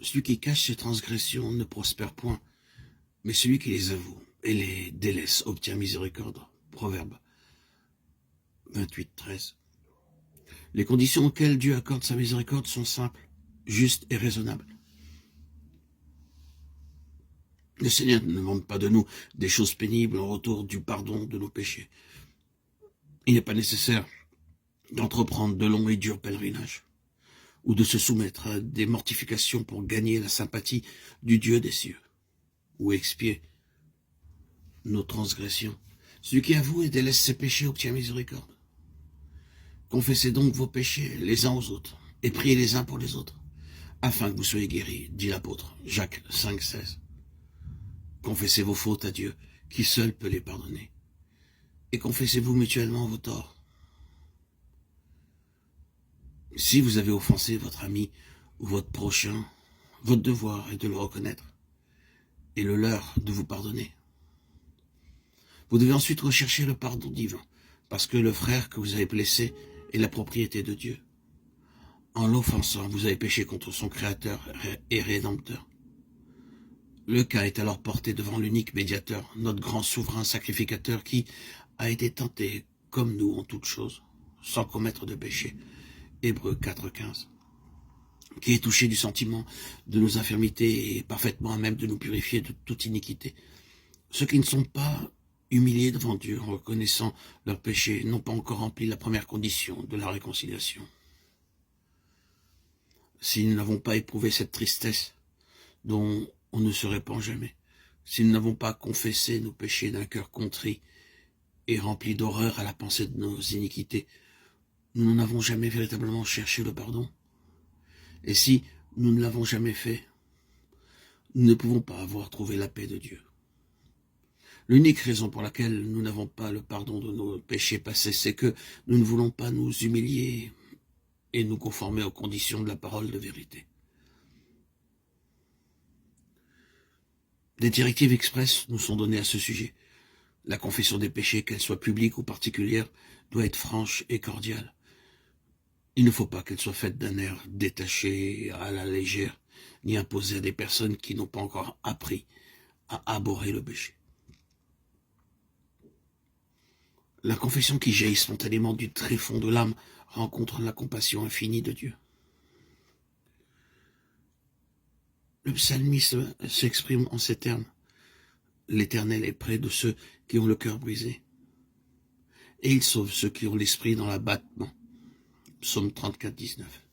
Celui qui cache ses transgressions ne prospère point, mais celui qui les avoue et les délaisse obtient miséricorde. Proverbe 28, 13. Les conditions auxquelles Dieu accorde sa miséricorde sont simples, justes et raisonnables. Le Seigneur ne demande pas de nous des choses pénibles en retour du pardon de nos péchés. Il n'est pas nécessaire d'entreprendre de longs et durs pèlerinages, ou de se soumettre à des mortifications pour gagner la sympathie du Dieu des cieux, ou expier nos transgressions. Celui qui avoue et délaisse ses péchés obtient miséricorde. Confessez donc vos péchés les uns aux autres, et priez les uns pour les autres, afin que vous soyez guéris, dit l'apôtre, Jacques 5, 16. Confessez vos fautes à Dieu, qui seul peut les pardonner, et confessez-vous mutuellement vos torts. Si vous avez offensé votre ami ou votre prochain, votre devoir est de le reconnaître, et le leur de vous pardonner. Vous devez ensuite rechercher le pardon divin, parce que le frère que vous avez blessé est la propriété de Dieu. En l'offensant, vous avez péché contre son Créateur et Rédempteur. Le cas est alors porté devant l'unique médiateur, notre grand souverain sacrificateur qui a été tenté comme nous en toutes choses, sans commettre de péché. Hébreux 4, 15. Qui est touché du sentiment de nos infirmités et parfaitement à même de nous purifier de toute iniquité. Ceux qui ne sont pas humiliés devant Dieu en reconnaissant leurs péchés n'ont pas encore rempli la première condition de la réconciliation. Si nous n'avons pas éprouvé cette tristesse dont on ne se répand jamais, si nous n'avons pas confessé nos péchés d'un cœur contrit et rempli d'horreur à la pensée de nos iniquités, nous n'en avons jamais véritablement cherché le pardon. Et si nous ne l'avons jamais fait, nous ne pouvons pas avoir trouvé la paix de Dieu. L'unique raison pour laquelle nous n'avons pas le pardon de nos péchés passés, c'est que nous ne voulons pas nous humilier et nous conformer aux conditions de la parole de vérité. Des directives expresses nous sont données à ce sujet. La confession des péchés, qu'elle soit publique ou particulière, doit être franche et cordiale. Il ne faut pas qu'elle soit faite d'un air détaché, à la légère, ni imposée à des personnes qui n'ont pas encore appris à abhorrer le péché. La confession qui jaillit spontanément du tréfonds de l'âme rencontre la compassion infinie de Dieu. Le psalmiste s'exprime en ces termes. L'Éternel est près de ceux qui ont le cœur brisé, et il sauve ceux qui ont l'esprit dans l'abattement. Psaume 34, 19.